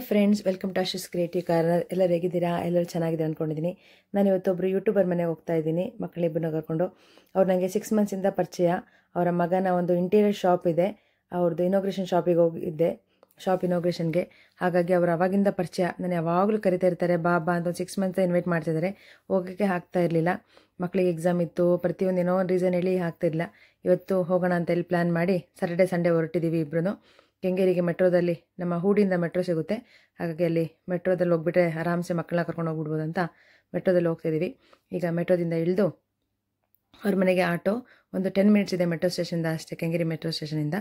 Friends, welcome to Aashi's creative corner. ಎಲ್ಲರೂ ಹೇಗಿದ್ದೀರಾ? ಎಲ್ಲರೂ ಚೆನ್ನಾಗಿದೆ ಅಂದ್ಕೊಂಡಿದ್ದೀನಿ. ನಾನು ಇವತ್ತೊಬ್ಬರು ಯೂಟ್ಯೂಬರ್ ಮನೆಗೆ ಹೋಗ್ತಾ ಇದ್ದೀನಿ, ಮಕ್ಕಳಿಬ್ಬರನ್ನ ಕರ್ಕೊಂಡು. ಅವ್ರು ನನಗೆ 6 ಮಂತ್ಸಿಂದ ಪರಿಚಯ. ಅವರ ಮಗನ ಒಂದು ಇಂಟೀರಿಯರ್ ಶಾಪ್ ಇದೆ, ಅವ್ರದ್ದು ಇನಾಗ್ರೇಷನ್ ಶಾಪಿಗೆ ಹೋಗಿದ್ದೆ, ಶಾಪ್ ಇನಾಗ್ರೇಷನ್ಗೆ. ಹಾಗಾಗಿ ಅವರು ಅವಾಗಿಂದ ಪರಿಚಯ. ನಾನು ಯಾವಾಗಲೂ ಕರಿತಾ ಇರ್ತಾರೆ, ಬಾ ಅಂತ. ಒಂದು 6 ಮಂತ್ಸ್ ಇನ್ವೈಟ್ ಮಾಡ್ತಿದ್ದಾರೆ. ಹೋಗೋಕ್ಕೆ ಆಗ್ತಾ ಇರಲಿಲ್ಲ, ಮಕ್ಕಳಿಗೆ ಎಕ್ಸಾಮ್ ಇತ್ತು, ಪ್ರತಿಯೊಂದು ಏನೋ ಒಂದು ರೀಸನ್ ಹೇಳಿ ಆಗ್ತಿರಲಿಲ್ಲ. ಇವತ್ತು ಹೋಗೋಣ ಅಂತ ಹೇಳಿ ಪ್ಲ್ಯಾನ್ ಮಾಡಿ ಸ್ಯಾಟರ್ಡೆ ಸಂಡೇ ಹೊರಟಿದ್ದೀವಿ ಇಬ್ಬರು. ಕೆಂಗೇರಿಗೆ ಮೆಟ್ರೋದಲ್ಲಿ, ನಮ್ಮ ಹೂಡಿಂದ ಮೆಟ್ರೋ ಸಿಗುತ್ತೆ, ಹಾಗಾಗಿ ಅಲ್ಲಿ ಮೆಟ್ರೋದಲ್ಲಿ ಹೋಗ್ಬಿಟ್ರೆ ಆರಾಮ್ಸೆ ಮಕ್ಕಳನ್ನ ಕರ್ಕೊಂಡು ಹೋಗ್ಬಿಡ್ಬೋದು ಅಂತ ಮೆಟ್ರೋದಲ್ಲಿ ಹೋಗ್ತಿದ್ದೀವಿ. ಈಗ ಮೆಟ್ರೋದಿಂದ ಇಳಿದು ಅವ್ರ ಮನೆಗೆ ಆಟೋ ಒಂದು 10 ಮಿನಿಟ್ಸ್ ಇದೆ ಮೆಟ್ರೋ ಸ್ಟೇಷನಿಂದ ಅಷ್ಟೇ, ಕೆಂಗೇರಿ ಮೆಟ್ರೋ ಸ್ಟೇಷನಿಂದ.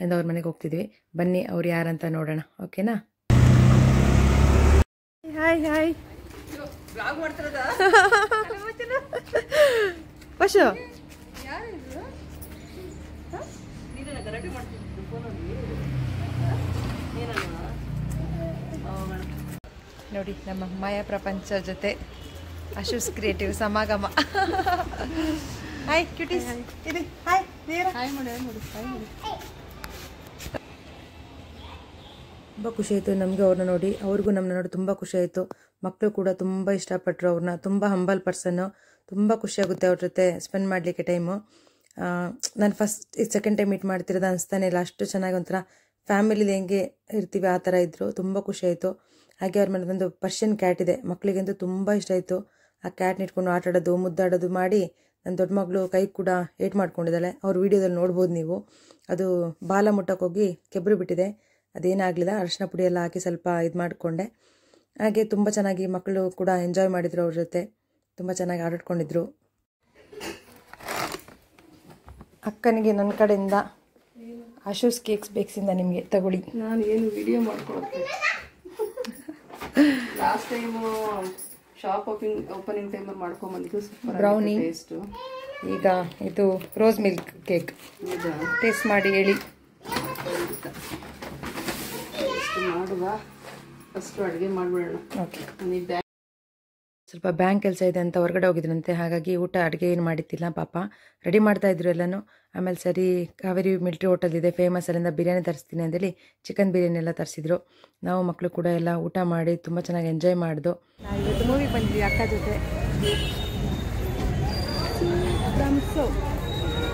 ಅವ್ರ ಮನೆಗೆ ಹೋಗ್ತಿದ್ವಿ. ಬನ್ನಿ ಅವ್ರು ಯಾರಂತ ನೋಡೋಣ, ಓಕೆನಾ? ಹಾಯ್ ಹಾಯ್ ಪಶು, ನೋಡಿ ನಮ್ಮ ಮಾಯಾ ಪ್ರಪಂಚ ಜೊತೆ ಆಶೀಸ್ ಕ್ರಿಯೇಟಿವ್ ಸಮಾಗಮ. ಹಾಯ್ ಕ್ಯೂಟೀಸ್, ಇದು ಹಾಯ್ ನೀರ ಹಾಯ್ ಮಾಡಿ ನೋಡಿ, ಹಾಯ್ ಮಾಡಿ. ತುಂಬ ಖುಷಿ ಆಯಿತು ನಮಗೆ ಅವ್ರನ್ನ ನೋಡಿ, ಅವ್ರಿಗೂ ನಮ್ಮನ್ನ ನೋಡಿ ತುಂಬ ಖುಷಿ ಆಯಿತು. ಮಕ್ಕಳು ಕೂಡ ತುಂಬ ಇಷ್ಟಪಟ್ಟರು ಅವ್ರನ್ನ. ತುಂಬ ಹಂಬಲ್ ಪರ್ಸನ್ನು, ತುಂಬ ಖುಷಿಯಾಗುತ್ತೆ ಅವ್ರ ಜೊತೆ ಸ್ಪೆಂಡ್ ಮಾಡಲಿಕ್ಕೆ ಟೈಮು. ನಾನು ಸೆಕೆಂಡ್ ಟೈಮ್ ಮೀಟ್ ಮಾಡ್ತಿರೋದು ಅನಿಸ್ತಾನೆ ಇಲ್ಲ, ಅಷ್ಟು ಚೆನ್ನಾಗಿ ಒಂಥರ ಫ್ಯಾಮಿಲಿಲಿ ಹೆಂಗೆ ಇರ್ತೀವಿ ಆ ಥರ ಇದ್ದರು. ತುಂಬ ಖುಷಿ ಆಯಿತು. ಹಾಗೆ ಅವ್ರ ಮನೆ ಒಂದು ಪರ್ಷಿಯನ್ ಕ್ಯಾಟ್ ಇದೆ, ಮಕ್ಕಳಿಗಂತೂ ತುಂಬ ಇಷ್ಟ ಆಯಿತು. ಆ ಕ್ಯಾಟ್ನ ಇಟ್ಕೊಂಡು ಆಟಾಡೋದು, ಮುದ್ದಾಡೋದು ಮಾಡಿ ನನ್ನ ದೊಡ್ಡ ಮಗಳು ಕೈ ಕೂಡ ಏಟ್ ಮಾಡ್ಕೊಂಡಿದ್ದಾಳೆ. ಅವ್ರ ವೀಡಿಯೋದಲ್ಲಿ ನೋಡ್ಬೋದು ನೀವು. ಅದು ಬಾಲ ಮುಟ್ಟಕ್ಕೆ ಹೋಗಿ ಕೆಬ್ಬರು ಬಿಟ್ಟಿದೆ, ಅದೇನಾಗಲಿಲ್ಲ. ಅರಿಶಿನ ಪುಡಿ ಎಲ್ಲ ಹಾಕಿ ಸ್ವಲ್ಪ ಇದು ಮಾಡಿಕೊಂಡೆ. ಹಾಗೆ ತುಂಬ ಚೆನ್ನಾಗಿ ಮಕ್ಕಳು ಕೂಡ ಎಂಜಾಯ್ ಮಾಡಿದರು ಅವ್ರ ಜೊತೆ, ತುಂಬ ಚೆನ್ನಾಗಿ ಆಟಾಡ್ಕೊಂಡಿದ್ರು. ಅಕ್ಕನಿಗೆ ನನ್ನ ಕಡೆಯಿಂದ ಆಶೂಸ್ ಕೇಕ್ಸ್ ಬೇಕ್ಸಿಂದ ನಿಮಗೆ ತಗೊಳ್ಳಿ. ನಾನು ಏನು ವಿಡಿಯೋ ಮಾಡ್ಕೊಳಕ್ಕೆ ಲಾಸ್ಟ್ ಟೈಮು ಶಾಪ್ ಓಪನಿಂಗ್ ಟೈಮಲ್ಲಿ ಮಾಡ್ಕೊಂಬಂದಿದ್ದು ಸೂಪರ್ ಬ್ರೌನಿ ಟೇಸ್ಟು. ಈಗ ಇದು ರೋಸ್ ಮಿಲ್ಕ್ ಕೇಕ್ ಟೇಸ್ಟ್ ಮಾಡಿ ಹೇಳಿ. ಟೇಸ್ಟ್ ಮಾಡುವ, ಫಸ್ಟು ಅಡುಗೆ ಮಾಡಿಬಿಡೋಣ. ಓಕೆ. ನನಗೆ ಸ್ವಲ್ಪ ಬ್ಯಾಂಕ್ ಕೆಲಸ ಇದೆ ಅಂತ ಹೊರಗಡೆ ಹೋಗಿದ್ರಂತೆ, ಹಾಗಾಗಿ ಊಟ ಅಡುಗೆ ಏನು ಮಾಡಿತ್ತಿಲ್ಲ ಪಾಪ. ರೆಡಿ ಮಾಡ್ತಾಯಿದ್ರು ಎಲ್ಲನೂ. ಆಮೇಲೆ ಸರಿ ಕಾವೇರಿ ಮಿಲ್ಟ್ರಿ ಹೋಟೆಲ್ ಇದೆ ಫೇಮಸ್, ಅಲ್ಲಿಂದ ಬಿರಿಯಾನಿ ತರಿಸ್ತೀನಿ ಅಂತೇಳಿ ಚಿಕನ್ ಬಿರಿಯಾನಿ ಎಲ್ಲ ತರಿಸಿದ್ರು. ನಾವು ಮಕ್ಕಳು ಕೂಡ ಎಲ್ಲ ಊಟ ಮಾಡಿ ತುಂಬ ಚೆನ್ನಾಗಿ ಎಂಜಾಯ್ ಮಾಡಿದ್ದು. ನಾವು ಇವತ್ತು ಮೂವಿಗೆ ಬಂದ್ವಿ ಅಕ್ಕ ಜೊತೆ.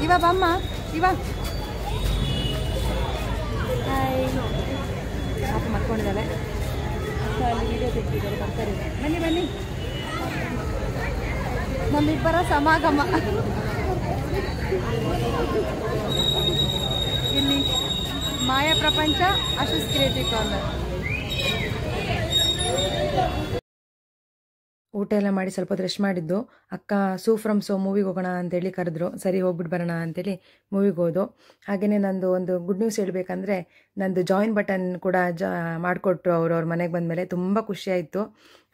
ಇವಾಗ ಬಮ್ಮ, ಇವಾಗ ಹಾಯ್ ಪಾಪ ಮಲ್ಕೊಂಡಿದ್ದಾಳೆ. ಅಲ್ಲಿ ವಿಡಿಯೋ ತೆಗ್ದಿದ್ದಾರೆ, ಬರ್ತಾರೆ. ಬನ್ನಿ ಬನ್ನಿ, ನಮ್ಮಿಬ್ಬರ ಸಮಾಗಮ ಇಲ್ಲಿ ಮಾಯಾ ಪ್ರಪಂಚ, ಆಶೀಸ್ ಕ್ರಿಯೇಟಿವ್ ಕಾರ್ನರ್. ಊಟ ಎಲ್ಲ ಮಾಡಿ ಸ್ವಲ್ಪ ಹೊತ್ತು ರೆಸ್ಟ್ ಮಾಡಿದ್ದು. ಅಕ್ಕ ಸೂ ಫ್ರಮ್ ಸೋ ಮೂವಿಗೆ ಹೋಗೋಣ ಅಂತೇಳಿ ಕರೆದ್ರು. ಸರಿ ಹೋಗ್ಬಿಟ್ಟು ಬರೋಣ ಅಂತೇಳಿ ಮೂವಿಗೆ ಹೋದು. ಹಾಗೆಯೇ ನಂದು ಒಂದು ಗುಡ್ ನ್ಯೂಸ್ ಹೇಳಬೇಕಂದ್ರೆ, ನಂದು ಜಾಯಿನ್ ಬಟನ್ ಕೂಡ ಮಾಡಿಕೊಟ್ರು ಅವರು. ಅವ್ರ ಮನೆಗೆ ಬಂದಮೇಲೆ ತುಂಬ ಖುಷಿಯಾಯಿತು.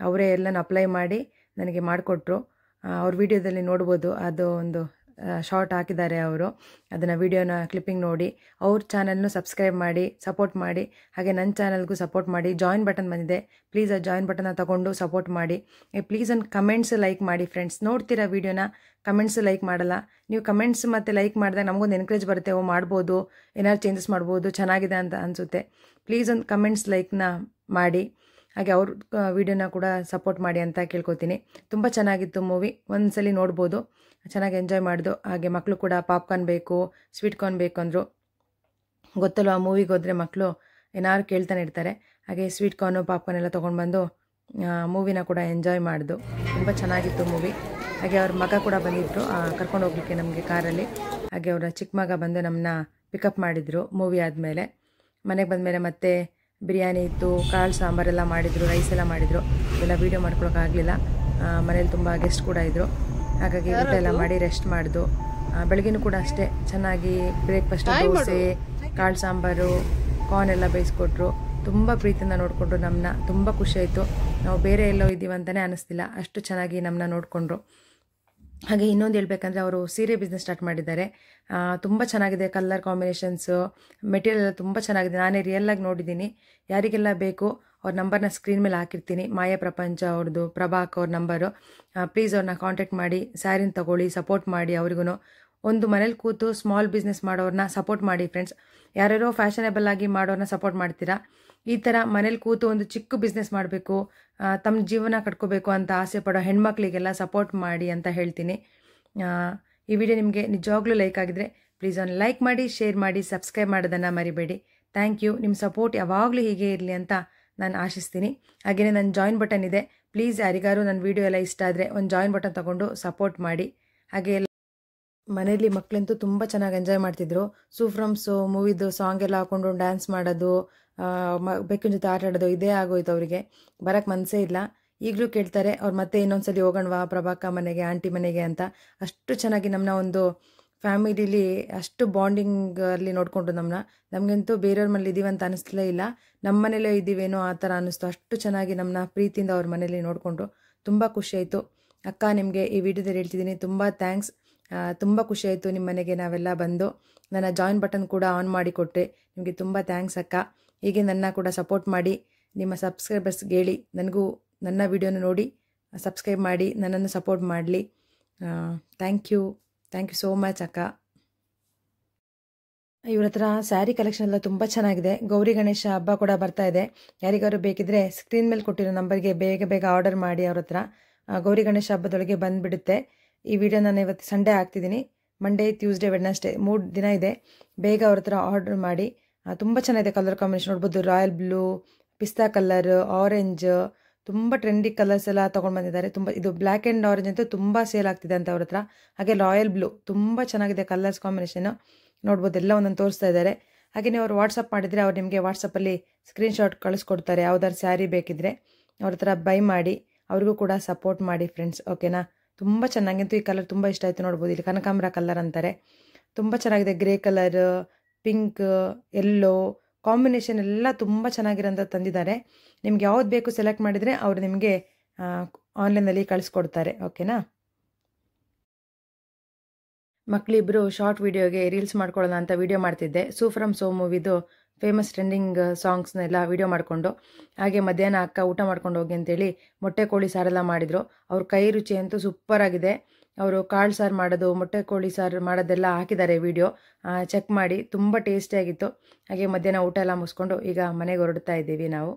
ಅವರೇ ಎಲ್ಲನೂ ಅಪ್ಲೈ ಮಾಡಿ ನನಗೆ ಮಾಡಿಕೊಟ್ರು. ಅವ್ರ ವಿಡಿಯೋದಲ್ಲಿ ನೋಡ್ಬೋದು, ಅದು ಒಂದು ಶಾರ್ಟ್ ಹಾಕಿದ್ದಾರೆ ಅವರು. ಅದನ್ನು ವಿಡಿಯೋನ ಕ್ಲಿಪ್ಪಿಂಗ್ ನೋಡಿ ಅವ್ರ ಚಾನಲ್ನು ಸಬ್ಸ್ಕ್ರೈಬ್ ಮಾಡಿ ಸಪೋರ್ಟ್ ಮಾಡಿ. ಹಾಗೆ ನನ್ನ ಚಾನಲ್ಗೂ ಸಪೋರ್ಟ್ ಮಾಡಿ. ಜಾಯಿನ್ ಬಟನ್ ಬಂದಿದೆ, ಪ್ಲೀಸ್ ಆ ಜಾಯಿನ್ ಬಟನ್ನ ತಗೊಂಡು ಸಪೋರ್ಟ್ ಮಾಡಿ. ಪ್ಲೀಸ್ ಒಂದು ಕಮೆಂಟ್ಸ್ ಲೈಕ್ ಮಾಡಿ ಫ್ರೆಂಡ್ಸ್. ನೋಡ್ತೀರಾ ವೀಡಿಯೋನ, ಕಮೆಂಟ್ಸ್ ಲೈಕ್ ಮಾಡಲ್ಲ ನೀವು. ಕಮೆಂಟ್ಸ್ ಮತ್ತು ಲೈಕ್ ಮಾಡಿದಾಗ ನಮಗೊಂದು ಎನ್ಕರೇಜ್ ಬರುತ್ತೆ, ಓ ಮಾಡ್ಬೋದು, ಏನಾದ್ರು ಚೇಂಜಸ್ ಮಾಡ್ಬೋದು, ಚೆನ್ನಾಗಿದೆ ಅಂತ ಅನಿಸುತ್ತೆ. ಪ್ಲೀಸ್ ಒಂದು ಕಮೆಂಟ್ಸ್ ಲೈಕ್ನ ಮಾಡಿ. ಹಾಗೆ ಅವ್ರ ವಿಡಿಯೋನ ಕೂಡ ಸಪೋರ್ಟ್ ಮಾಡಿ ಅಂತ ಕೇಳ್ಕೊತೀನಿ. ತುಂಬ ಚೆನ್ನಾಗಿತ್ತು ಮೂವಿ, ಒಂದ್ಸಲಿ ನೋಡ್ಬೋದು, ಚೆನ್ನಾಗಿ ಎಂಜಾಯ್ ಮಾಡಿದ್ದು. ಹಾಗೆ ಮಕ್ಕಳು ಕೂಡ ಪಾಪ್ಕಾರ್ನ್ ಬೇಕು, ಸ್ವೀಟ್ ಕಾರ್ನ್ ಬೇಕು ಅಂದರು. ಗೊತ್ತಲ್ವ, ಆ ಮೂವಿಗೆ ಹೋದರೆ ಮಕ್ಕಳು ಏನಾದ್ರು ಕೇಳ್ತಾನೆ ಇರ್ತಾರೆ. ಹಾಗೆ ಸ್ವೀಟ್ ಕಾರ್ನು ಪಾಪ್ಕಾರ್ನ್ ಎಲ್ಲ ತೊಗೊಂಡು ಬಂದು ಮೂವಿನ ಕೂಡ ಎಂಜಾಯ್ ಮಾಡಿದ್ದು. ತುಂಬ ಚೆನ್ನಾಗಿತ್ತು ಮೂವಿ. ಹಾಗೆ ಅವ್ರ ಮಗ ಕೂಡ ಬಂದಿದ್ದರು ಕರ್ಕೊಂಡು ಹೋಗ್ಲಿಕ್ಕೆ ನಮಗೆ ಕಾರಲ್ಲಿ. ಹಾಗೆ ಅವರ ಚಿಕ್ಕ ಮಗ ಬಂದು ನಮ್ಮನ್ನ ಪಿಕಪ್ ಮಾಡಿದರು ಮೂವಿ ಆದಮೇಲೆ. ಮನೆಗೆ ಬಂದಮೇಲೆ ಮತ್ತೆ ಬಿರಿಯಾನಿ ಇತ್ತು, ಕಾಳು ಸಾಂಬಾರೆಲ್ಲ ಮಾಡಿದರು, ರೈಸ್ ಎಲ್ಲ ಮಾಡಿದರು. ಇದೆಲ್ಲ ವೀಡಿಯೋ ಮಾಡ್ಕೊಳಕ್ಕಾಗಲಿಲ್ಲ, ಮನೇಲಿ ತುಂಬ ಗೆಸ್ಟ್ ಕೂಡ ಇದ್ದರು. ಹಾಗಾಗಿ ಊಟ ಎಲ್ಲ ಮಾಡಿ ರೆಸ್ಟ್ ಮಾಡಿದ್ದು. ಬೆಳಗ್ಗೆನೂ ಕೂಡ ಅಷ್ಟೇ ಚೆನ್ನಾಗಿ ಬ್ರೇಕ್ಫಾಸ್ಟ್, ದೋಸೆ, ಕಾಳು ಸಾಂಬಾರು, ಕಾರ್ನ್ ಎಲ್ಲ ಬೇಯಿಸ್ಕೊಟ್ರು. ತುಂಬ ಪ್ರೀತಿಯಿಂದ ನೋಡಿಕೊಂಡ್ರು ನಮ್ಮನ್ನ. ತುಂಬ ಖುಷಿಯಾಯಿತು. ನಾವು ಬೇರೆ ಎಲ್ಲೋ ಇದ್ದೀವಿ ಅಂತಲೇ ಅನ್ನಿಸ್ತಿಲ್ಲ, ಅಷ್ಟು ಚೆನ್ನಾಗಿ ನಮ್ಮನ್ನ ನೋಡಿಕೊಂಡ್ರು. ಹಾಗೆ ಇನ್ನೊಂದು ಹೇಳ್ಬೇಕಂದ್ರೆ, ಅವರು ಸೀರೆ ಬಿಸ್ನೆಸ್ ಸ್ಟಾರ್ಟ್ ಮಾಡಿದ್ದಾರೆ. ತುಂಬ ಚೆನ್ನಾಗಿದೆ, ಕಲರ್ ಕಾಂಬಿನೇಷನ್ಸು, ಮೆಟೀರಿಯಲ್ ಎಲ್ಲ ತುಂಬ ಚೆನ್ನಾಗಿದೆ. ನಾನೇ ರಿಯಲ್ಲಾಗಿ ನೋಡಿದ್ದೀನಿ. ಯಾರಿಗೆಲ್ಲ ಬೇಕು ಅವ್ರ ನಂಬರ್ನ ಸ್ಕ್ರೀನ್ ಮೇಲೆ ಹಾಕಿರ್ತೀನಿ. ಮಾಯಾ ಪ್ರಪಂಚ ಅವ್ರದ್ದು, ಪ್ರಭಾಕ್ ಅವ್ರ ನಂಬರು. ಪ್ಲೀಸ್ ಅವ್ರನ್ನ ಕಾಂಟ್ಯಾಕ್ಟ್ ಮಾಡಿ, ಸ್ಯಾರಿನ ತಗೊಳ್ಳಿ, ಸಪೋರ್ಟ್ ಮಾಡಿ. ಅವ್ರಿಗೂ ಒಂದು ಮನೇಲಿ ಕೂತು ಸ್ಮಾಲ್ ಬಿಸ್ನೆಸ್ ಮಾಡೋರನ್ನ ಸಪೋರ್ಟ್ ಮಾಡಿ ಫ್ರೆಂಡ್ಸ್. ಯಾರ್ಯಾರೋ ಫ್ಯಾಷನೇಬಲ್ ಆಗಿ ಮಾಡೋರನ್ನ ಸಪೋರ್ಟ್ ಮಾಡ್ತೀರಾ, ಈ ಥರ ಮನೇಲಿ ಕೂತು ಒಂದು ಚಿಕ್ಕ ಬಿಸ್ನೆಸ್ ಮಾಡಬೇಕು, ತಮ್ಮ ಜೀವನ ಕಟ್ಕೋಬೇಕು ಅಂತ ಆಸೆ ಪಡೋ ಹೆಣ್ಮಕ್ಳಿಗೆಲ್ಲ ಸಪೋರ್ಟ್ ಮಾಡಿ ಅಂತ ಹೇಳ್ತೀನಿ. ಈ ವಿಡಿಯೋ ನಿಮಗೆ ನಿಜವಾಗ್ಲೂ ಲೈಕ್ ಆಗಿದ್ರೆ ಪ್ಲೀಸ್ ಒಂದು ಲೈಕ್ ಮಾಡಿ, ಶೇರ್ ಮಾಡಿ, ಸಬ್ಸ್ಕ್ರೈಬ್ ಮಾಡೋದನ್ನು ಮರಿಬೇಡಿ. Thank you. ನಿಮ್ಮ ಸಪೋರ್ಟ್ ಯಾವಾಗಲೂ ಹೀಗೆ ಇರಲಿ ಅಂತ ನಾನು ಆಶಿಸ್ತೀನಿ. ಹಾಗೆಯೇ ನನ್ನ ಜಾಯಿನ್ ಬಟನ್ ಇದೆ, ಪ್ಲೀಸ್ ಯಾರಿಗಾರು ನನ್ನ ವಿಡಿಯೋ ಎಲ್ಲ ಇಷ್ಟ ಆದರೆ ಒಂದು ಜಾಯಿನ್ ಬಟನ್ ತೊಗೊಂಡು ಸಪೋರ್ಟ್ ಮಾಡಿ. ಹಾಗೆ ಮನೇಲಿ ಮಕ್ಕಳಂತೂ ತುಂಬ ಚೆನ್ನಾಗಿ ಎಂಜಾಯ್ ಮಾಡ್ತಿದ್ರು. ಸೂಫ್ರಮ್ಸು ಮೂವಿದು ಸಾಂಗ್ ಎಲ್ಲ ಹಾಕ್ಕೊಂಡು ಡ್ಯಾನ್ಸ್ ಮಾಡೋದು, ಬೆಕ್ಕಿನ ಜೊತೆ ಆಟ ಆಡೋದು ಇದೇ ಆಗೋಯ್ತು. ಅವರಿಗೆ ಬರೋಕ್ಕೆ ಮನಸ್ಸೇ ಇಲ್ಲ. ಈಗಲೂ ಕೇಳ್ತಾರೆ ಅವ್ರು ಮತ್ತೆ ಇನ್ನೊಂದ್ಸಲಿ ಹೋಗೋಣವಾ ಪ್ರಭಾಕ ಮನೆಗೆ, ಆಂಟಿ ಮನೆಗೆ ಅಂತ. ಅಷ್ಟು ಚೆನ್ನಾಗಿ ನಮ್ಮನ್ನ ಒಂದು ಫ್ಯಾಮಿಲಿಲಿ ಅಷ್ಟು ಬಾಂಡಿಂಗಲ್ಲಿ ನೋಡಿಕೊಂಡು ನಮಗಂತೂ ಬೇರೆಯವ್ರ ಮನೇಲಿ ಇದ್ದೀವಿ ಅಂತ ಅನ್ನಿಸ್ಲೇ ಇಲ್ಲ, ನಮ್ಮ ಮನೇಲೇ ಇದ್ದೀವೇನೋ ಆ ಥರ ಅನ್ನಿಸ್ತು. ಅಷ್ಟು ಚೆನ್ನಾಗಿ ನಮ್ಮನ್ನ ಪ್ರೀತಿಯಿಂದ ಅವ್ರ ಮನೇಲಿ ನೋಡಿಕೊಂಡು ತುಂಬ ಖುಷಿಯಾಯಿತು. ಅಕ್ಕ, ನಿಮಗೆ ಈ ವಿಡಿಯೋದಲ್ಲಿ ಹೇಳ್ತಿದ್ದೀನಿ ತುಂಬ ಥ್ಯಾಂಕ್ಸ್. ತುಂಬ ಖುಷಿಯಾಯಿತು ನಿಮ್ಮ ಮನೆಗೆ ನಾವೆಲ್ಲ ಬಂದು. ನನ್ನ ಜಾಯಿನ್ ಬಟನ್ ಕೂಡ ಆನ್ ಮಾಡಿ ಕೊಟ್ಟೆ, ನಿಮಗೆ ತುಂಬ ಥ್ಯಾಂಕ್ಸ್ ಅಕ್ಕ. ಹೀಗೆ ನನ್ನ ಕೂಡ ಸಪೋರ್ಟ್ ಮಾಡಿ. ನಿಮ್ಮ ಸಬ್ಸ್ಕ್ರೈಬರ್ಸ್ಗೆ ಹೇಳಿ ನನಗೂ ನನ್ನ ವಿಡಿಯೋನ ನೋಡಿ ಸಬ್ಸ್ಕ್ರೈಬ್ ಮಾಡಿ ನನ್ನನ್ನು ಸಪೋರ್ಟ್ ಮಾಡಲಿ. ಥ್ಯಾಂಕ್ ಯು ಸೋ ಮಚ್ ಅಕ್ಕ. ಇವ್ರ ಹತ್ರ ಸ್ಯಾರಿ ಕಲೆಕ್ಷನ್ ಎಲ್ಲ ತುಂಬ ಚೆನ್ನಾಗಿದೆ. ಗೌರಿ ಗಣೇಶ ಹಬ್ಬ ಕೂಡ ಬರ್ತಾ ಇದೆ. ಯಾರಿಗಾರು ಬೇಕಿದ್ರೆ ಸ್ಕ್ರೀನ್ ಮೇಲೆ ಕೊಟ್ಟಿರೋ ನಂಬರ್ಗೆ ಬೇಗ ಆರ್ಡರ್ ಮಾಡಿ. ಅವ್ರ ಹತ್ರ ಗೌರಿ ಗಣೇಶ ಹಬ್ಬದೊಳಗೆ ಬಂದುಬಿಡುತ್ತೆ. ಈ ವಿಡಿಯೋ ನಾನು ಇವತ್ತು ಸಂಡೇ ಹಾಕ್ತಿದ್ದೀನಿ. ಮಂಡೇ, ಟ್ಯೂಸ್ಡೇ, ವೆಡ್ನೆಸ್ಡೇ 3 ದಿನ ಇದೆ. ಬೇಗ ಅವ್ರ ಹತ್ರ ಆರ್ಡರ್ ಮಾಡಿ. ತುಂಬ ಚೆನ್ನಾಗಿದೆ ಕಲರ್ ಕಾಂಬಿನೇಷನ್ ನೋಡ್ಬೋದು. ರಾಯಲ್ ಬ್ಲೂ, ಪಿಸ್ತಾ ಕಲರ್, ಆರೆಂಜ್, ತುಂಬ ಟ್ರೆಂಡಿ ಕಲರ್ಸ್ ಎಲ್ಲ ತೊಗೊಂಡು ಬಂದಿದ್ದಾರೆ. ಇದು ಬ್ಲ್ಯಾಕ್ ಆ್ಯಂಡ್ ಆರೆಂಜ್ ಅಂತೂ ತುಂಬ ಸೇಲ್ ಆಗ್ತಿದೆ ಅಂತ ಅವ್ರ ಹತ್ರ. ಹಾಗೆ ರಾಯಲ್ ಬ್ಲೂ ತುಂಬ ಚೆನ್ನಾಗಿದೆ ಕಲರ್ಸ್ ಕಾಂಬಿನೇಷನ್ ನೋಡ್ಬೋದು. ಎಲ್ಲ ಒಂದೊಂದು ತೋರಿಸ್ತಾ ಇದ್ದಾರೆ. ಹಾಗೆ ನೀವು ಅವ್ರು ವಾಟ್ಸಪ್ ಮಾಡಿದರೆ ಅವ್ರು ನಿಮಗೆ ವಾಟ್ಸಪ್ಪಲ್ಲಿ ಸ್ಕ್ರೀನ್ಶಾಟ್ ಕಳಿಸ್ಕೊಡ್ತಾರೆ. ಯಾವ್ದಾದ್ರು ಸ್ಯಾರಿ ಬೇಕಿದ್ರೆ ಅವ್ರ ಹತ್ರ ಬೈ ಮಾಡಿ. ಅವ್ರಿಗೂ ಕೂಡ ಸಪೋರ್ಟ್ ಮಾಡಿ ಫ್ರೆಂಡ್ಸ್, ಓಕೆನಾ? ತುಂಬ ಚೆನ್ನಾಗಿಂತೂ ಈ ಕಲರ್ ತುಂಬ ಇಷ್ಟ ಆಯಿತು. ನೋಡ್ಬೋದು ಇಲ್ಲಿ ಕನಕಾಂಬರ ಕಲರ್ ಅಂತಾರೆ. ತುಂಬ ಚೆನ್ನಾಗಿದೆ. Grey colour, pink, yellow combination ಎಲ್ಲ ತುಂಬ ಚೆನ್ನಾಗಿರೋಂಥ ತಂದಿದ್ದಾರೆ. ನಿಮ್ಗೆ ಯಾವ್ದು ಬೇಕು ಸೆಲೆಕ್ಟ್ ಮಾಡಿದರೆ ಅವರು ನಿಮಗೆ ಆನ್ಲೈನಲ್ಲಿ ಕಳಿಸ್ಕೊಡ್ತಾರೆ, ಓಕೆನಾ? ಮಕ್ಕಳಿಬ್ಬರು ಶಾರ್ಟ್ ವಿಡಿಯೋಗೆ ರೀಲ್ಸ್ ಮಾಡ್ಕೊಳ್ಳೋಣ ಅಂತ ವಿಡಿಯೋ ಮಾಡ್ತಿದ್ದೆ. ಸೂಫ್ರಮ್ ಸೋ ಮೂವಿದು ಫೇಮಸ್ ಟ್ರೆಂಡಿಂಗ್ ಸಾಂಗ್ಸ್ನೆಲ್ಲ ವಿಡಿಯೋ ಮಾಡಿಕೊಂಡು. ಹಾಗೆ ಮಧ್ಯಾಹ್ನ ಅಕ್ಕ ಊಟ ಮಾಡ್ಕೊಂಡು ಹೋಗಿ ಅಂತೇಳಿ ಮೊಟ್ಟೆ ಕೋಳಿ ಸಾರೆಲ್ಲ ಮಾಡಿದರು. ಅವ್ರ ಕೈ ರುಚಿ ಅಂತೂ ಸೂಪರಾಗಿದೆ. ಅವರು ಕಾಳು ಸಾರು ಮಾಡೋದು, ಮೊಟ್ಟೆ ಕೋಳಿ ಸಾರು ಮಾಡೋದೆಲ್ಲ ಹಾಕಿದ್ದಾರೆ ವಿಡಿಯೋ, ಚೆಕ್ ಮಾಡಿ. ತುಂಬ ಟೇಸ್ಟಿಯಾಗಿತ್ತು. ಹಾಗೆ ಮಧ್ಯಾಹ್ನ ಊಟ ಎಲ್ಲ ಮುಗಿಸ್ಕೊಂಡು ಈಗ ಮನೆಗೆ ಹೊರಡ್ತಾ ಇದ್ದೀವಿ ನಾವು.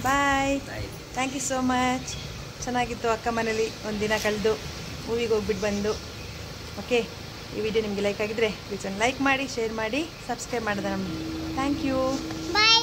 Bye. Thank you so much. ಚೆನ್ನಾಗಿತ್ತು ಅಕ್ಕ ಮನೇಲಿ ಒಂದಿನ ಕಳೆದು ಮೂವಿಗೆ ಹೋಗ್ಬಿಟ್ಟು ಬಂದು. ಓಕೆ, ಈ ವಿಡಿಯೋ ನಿಮಗೆ ಲೈಕ್ ಆಗಿದ್ರೆ ಪ್ಲೀಸ್ ಒಂದು ಲೈಕ್ ಮಾಡಿ, ಶೇರ್ ಮಾಡಿ, ಸಬ್ಸ್ಕ್ರೈಬ್ ಮಾಡೋದು ನಮ್ಗೆ. Thank you. ಬಾಯ್.